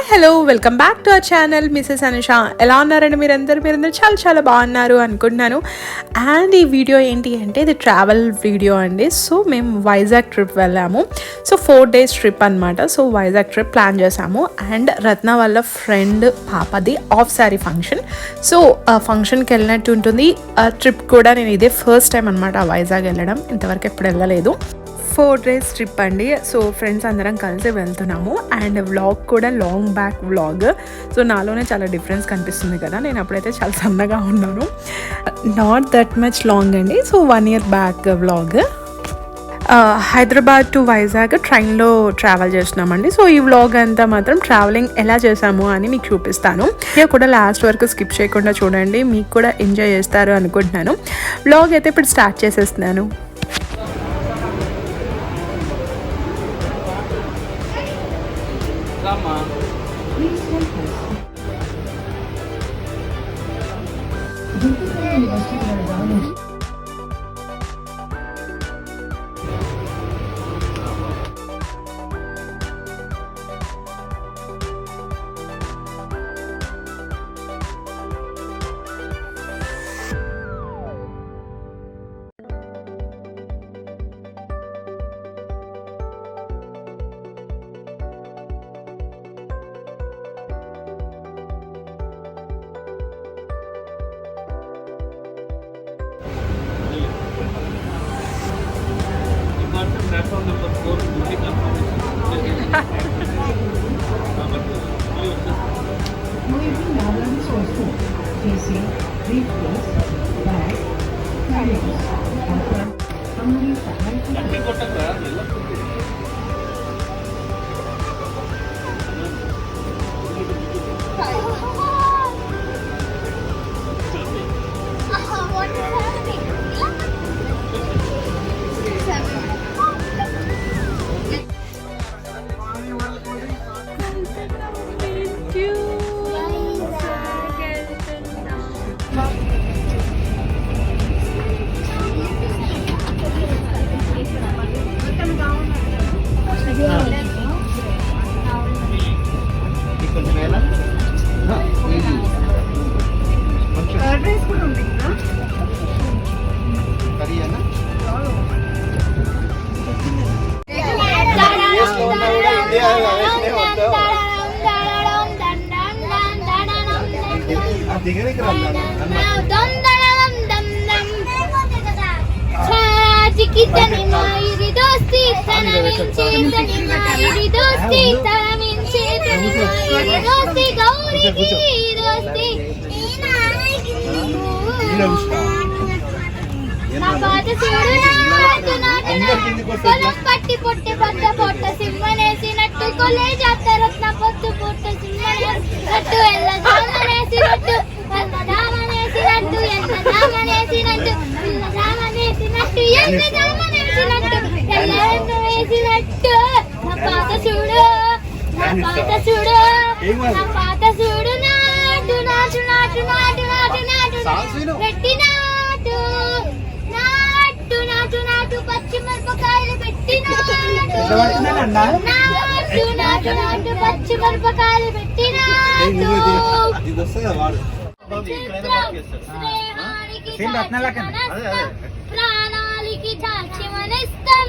Hello welcome back to our channel Mrs Anusha. ఎలా ఉన్నారండి మీరందరూ చాలా చాలా బాగున్నారు అనుకుంటున్నాను. అండ్ ఈ వీడియో ఏంటి అంటే ఇది ట్రావెల్ వీడియో అండి. సో మేము వైజాగ్ ట్రిప్ వెళ్ళాము. సో 4 days ట్రిప్ అనమాట. సో వైజాగ్ ట్రిప్ ప్లాన్ చేసాము. అండ్ రత్న వాళ్ళ ఫ్రెండ్ పాపది ఆఫ్ శారీ ఫంక్షన్. సో ఫంక్షన్కి వెళ్ళినట్టు ఉంటుంది. ట్రిప్ కూడా నేను ఇదే ఫస్ట్ టైం అనమాట వైజాగ్ వెళ్ళడం, ఇంతవరకు ఎప్పుడు వెళ్ళలేదు. 4 days ట్రిప్ అండి. సో ఫ్రెండ్స్ అందరం కలిసి వెళ్తున్నాము. అండ్ వ్లాగ్ కూడా లాంగ్ బ్యాక్ వ్లాగ్. సో నాలోనే చాలా డిఫరెన్స్ కనిపిస్తుంది కదా, నేను అప్పుడైతే చాలా సన్నగా ఉన్నాను. నాట్ దట్ మచ్ లాంగ్ అండి. So 1 year back vlog. Hyderabad to Vizag ట్రైన్లో ట్రావెల్ చేస్తున్నామండి. సో ఈ వ్లాగ్ అంతా మాత్రం ట్రావెలింగ్ ఎలా చేసాము అని మీకు చూపిస్తాను. ఇక కూడా లాస్ట్ వరకు స్కిప్ చేయకుండా చూడండి, మీకు కూడా ఎంజాయ్ చేస్తారు అనుకుంటున్నాను. వ్లాగ్ అయితే ఇప్పుడు స్టార్ట్ చేసేస్తున్నాను. Platform number 4 duty confirmation. Moving balance also facing briefcase, bag, carriers, summary పట్టి పొట్టి పొట్ట పొట్ట సింహనేసినట్టు కొలే జాతరత్న పొట్టు పొట్ట సింహనేసినట్టు ఎల్ల జామనేసినట్టు ఎల్ల జామనేసినట్టు ఎల్ల జామనేసినట్టు ఎల్ల జామనేసినట్టు ఎల్ల జామనేసినట్టు ఎల్ల వేసినట్టు నా పాత చూడు నా పాత చూడు నా పాత చూడు నాటు నాటు నాటు నాటు నాటు నాటు పెట్టి నాటు నాటు నాటు నాటు పచ్చిమిరపకాయలు పెట్టి నాటు నాటు నాటు నాటు పచ్చిమిరపకాయలు పెట్టి నాటు ప్రాణాలికి చాచి మనిస్తాం